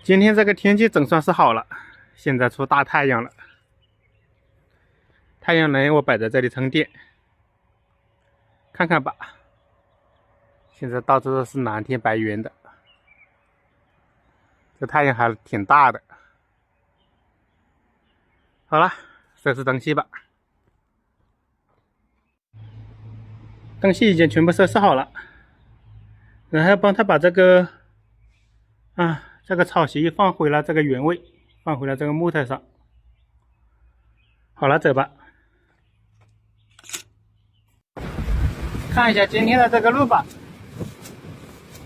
今天这个天气总算是好了，现在出大太阳了。太阳能我摆在这里充电，看看吧。现在到处都是蓝天白云的，这太阳还挺大的。好了，收拾东西吧。东西已经全部收拾好了，然后帮他把这个草席放回了这个原位，放回了这个木头上。好了，走吧。看一下今天的这个路吧，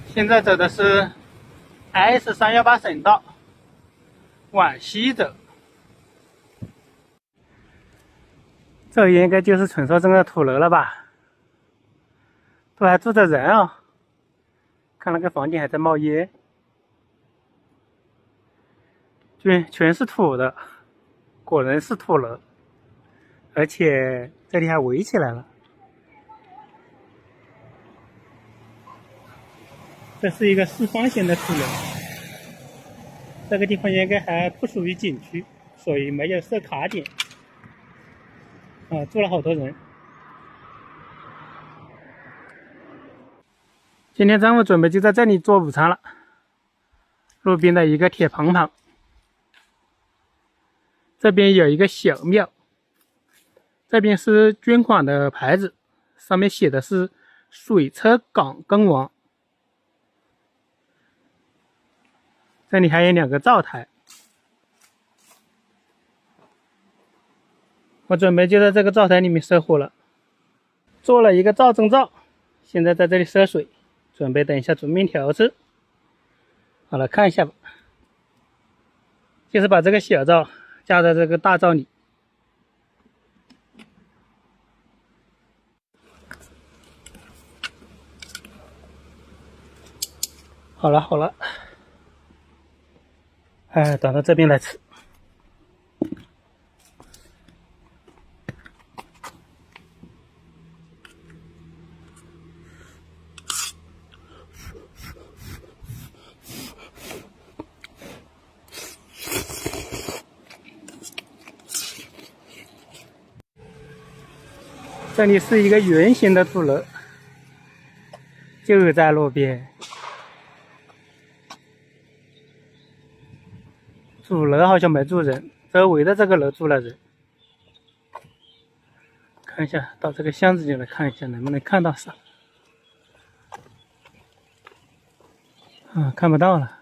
现在走的是 S318省道，往西走。这应该就是传说中的土楼了吧？都还住着人啊！看那个房顶还在冒烟，全是土的，果然是土楼，而且这里还围起来了。这是一个四方形的土楼，这个地方应该还不属于景区，所以没有设卡点。住了好多人。今天中午准备就在这里做午餐了，路边的一个铁棚旁，这边有一个小庙，这边是捐款的牌子，上面写的是水车港公王。这里还有2个灶台，我准备就在这个灶台里面生火了，做了一个灶中灶，现在在这里烧水，准备等一下煮面条吃。好了，看一下吧，就是把这个小灶加在这个大灶里。好了，转到这边来吃。这里是一个圆形的土楼，就在路边。主楼好像没住人，周围的这个楼住了人。看一下，到这个箱子里来看一下，能不能看到啥？看不到了。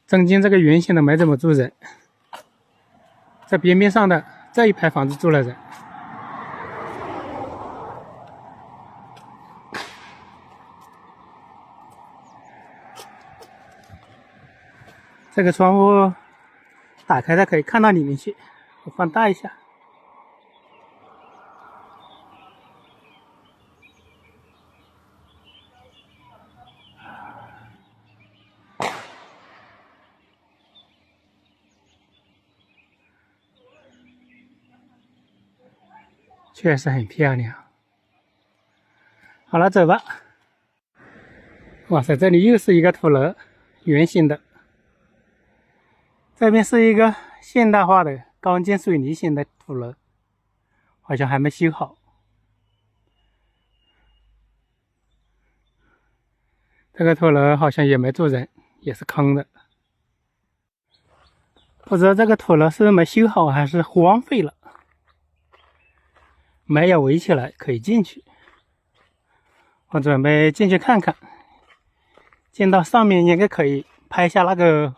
中间这个圆形的没怎么住人，在边边上的这一排房子住了人。这个窗户打开，它可以看到里面去。我放大一下，确实很漂亮。好了，走吧。哇塞，这里又是一个土楼，圆形的。这边是一个现代化的钢筋水泥型的土楼，好像还没修好。这个土楼好像也没住人，也是空的。不知道这个土楼是没修好还是荒废了，没有围起来可以进去。我准备进去看看，进到上面应该可以拍下那个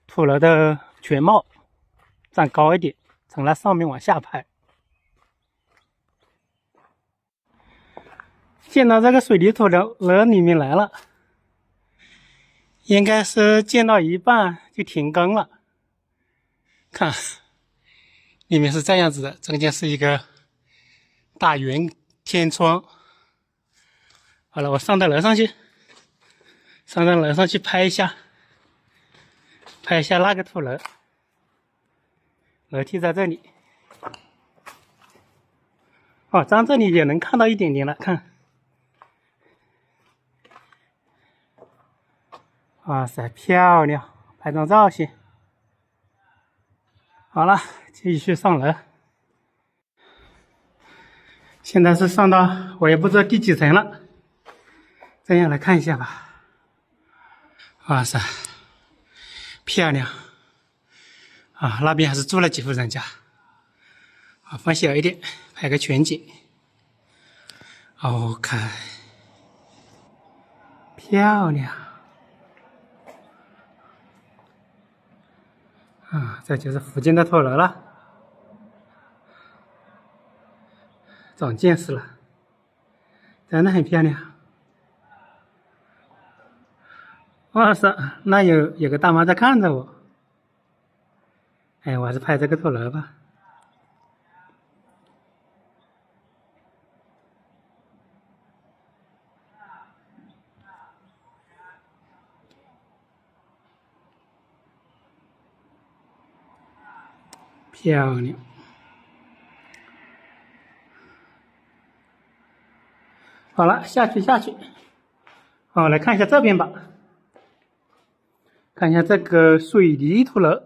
土楼的全貌，站高一点，从那上面往下拍。进到这个水泥土楼里面来了，应该是建到一半就停工了。看，里面是这样子的，中间是一个大圆天窗。好了，我上到楼上去，拍一下那个土楼。楼梯在这里。从这里也能看到一点点了，看。哇塞，漂亮！拍张照先。好了，继续上楼。现在是上到我也不知道第几层了，这样来看一下吧。哇塞，漂亮！啊，那边还是住了几户人家。啊，放小一点，拍个全景。OK， 漂亮。啊，这就是附近的头楼了，长见识了，真的很漂亮。哇塞，那有个大妈在看着我。哎，我还是拍这个头楼吧。漂亮。好了，下去。好，来看一下这边吧。看一下这个水泥土楼，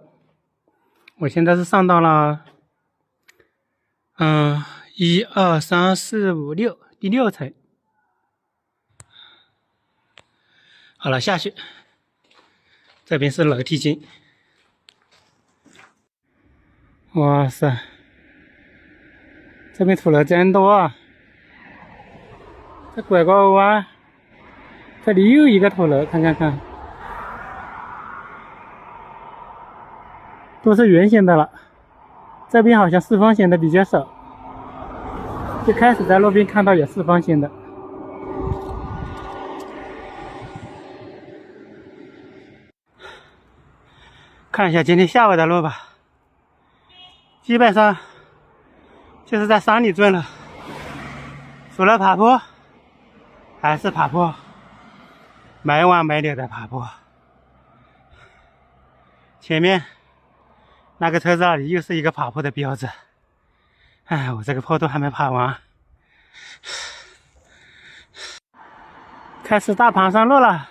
我现在是上到了1、2、3、4、5、6第6层。好了，下去。这边是楼梯间。哇塞，这边土楼真多啊！这拐个弯，这里又一个土楼，看，都是圆形的了。这边好像四方形的比较少，最开始在路边看到有四方形的。看一下今天下午的路吧，基本上就是在山里转了，除了爬坡还是爬坡，没完没了的爬坡。前面那个车子那里又是一个爬坡的标志。哎，我这个坡度还没爬完，开始大盘山路了。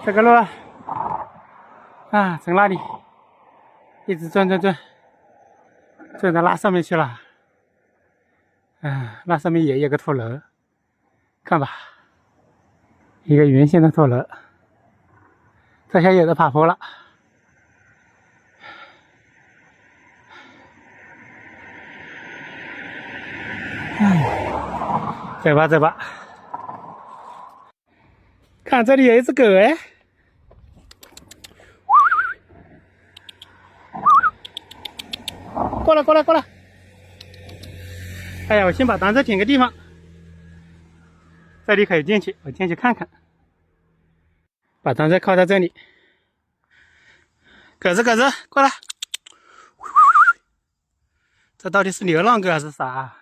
这个路啊，从那里一直转到那上面去了。那上面也有个土楼，看吧，一个圆形的土楼。这下有的爬坡了。走吧。看这里有一只狗哎，过来！哎呀，我先把单车停个地方，这里可以进去，我进去看看。把单车靠在这里。狗子，过来！这到底是流浪狗还是啥？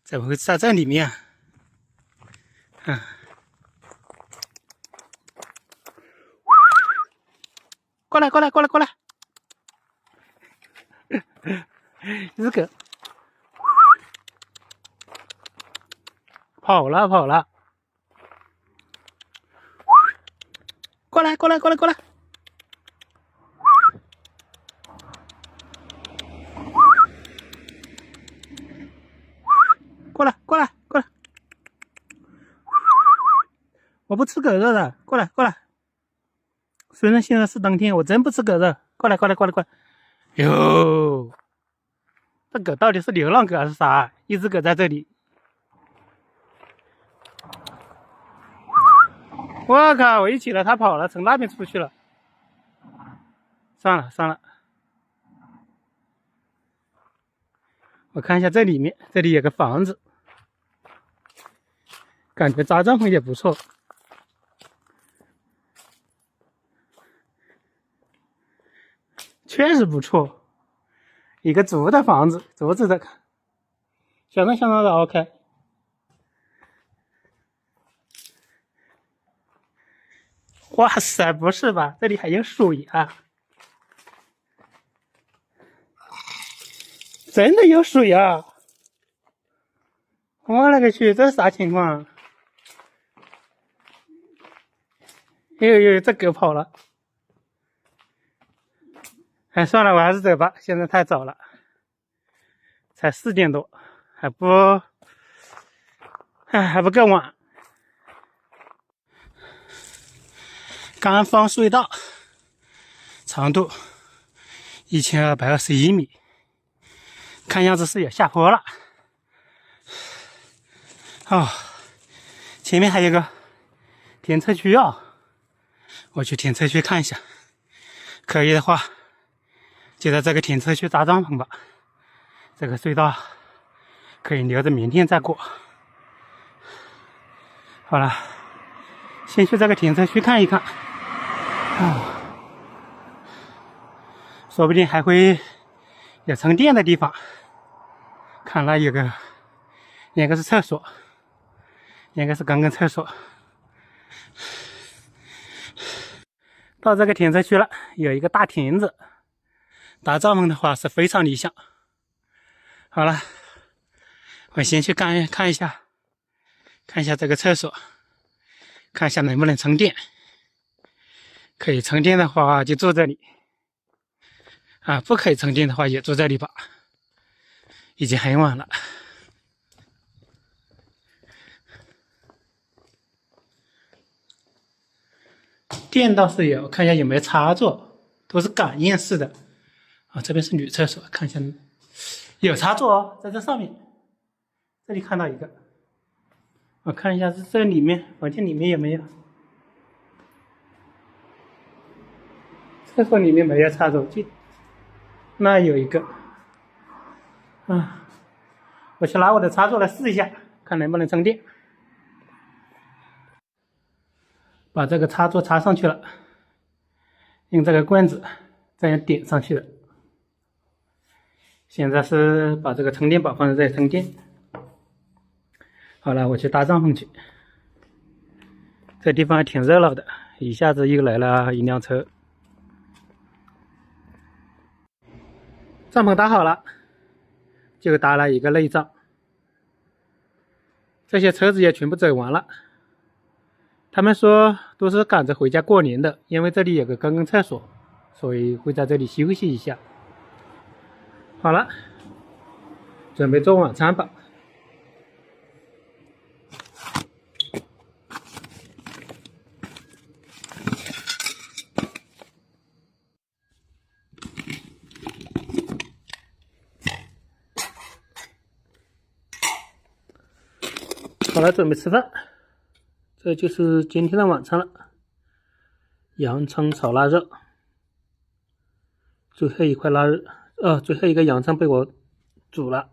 怎么会在这里面？过来！一只狗跑了！过来！过来！我不吃狗肉的，过来！虽然现在是冬天，我真不吃狗肉。过来！哟，这狗到底是流浪狗还是啥？一只狗在这里。我靠！我一起来，它跑了，从那边出去了。算了。我看一下这里面，这里有个房子，感觉扎帐篷也不错。确实不错，一个竹的房子，竹子的，相当的 OK。哇塞，不是吧？这里还有水啊！真的有水啊！我勒个去，这是啥情况？呦，这狗跑了。哎，算了，我还是走吧，现在太早了，才4点多，还不够晚。刚放隧道，长度1221米，看样子是有下坡了。哦，前面还有个停车区啊，我去停车区看一下，可以的话就在这个停车区搭帐篷吧。这个隧道可以留着明天再过。好了，先去这个停车区看一看。说不定还会有充电的地方。看来有个，应该是厕所，应该是公共厕所。到这个停车区了，有一个大亭子，搭帐篷的话是非常理想。好了，我先去看一下这个厕所，看一下能不能充电。可以充电的话就坐这里。不可以充电的话也坐这里吧，已经很晚了。电倒是有，看一下有没有插座，都是感应式的。这边是女厕所，看一下有插座哦，在这上面，这里看到一个。我看一下这里面房间里面有没有。厕所里面没有插座，那有一个。我去拿我的插座来试一下，看能不能充电。把这个插座插上去了，用这个棍子这样点上去了。现在是把这个充电宝放在这里充电。好了，我去搭帐篷去。这地方还挺热闹的，一下子又来了一辆车。帐篷搭好了，就搭了一个内帐。这些车子也全部走完了。他们说都是赶着回家过年的，因为这里有个公共厕所，所以会在这里休息一下。好了，准备做晚餐吧。好了，准备吃饭。这就是今天的晚餐了，洋葱炒腊肉。最后一块腊肉，最后一个洋葱被我煮了。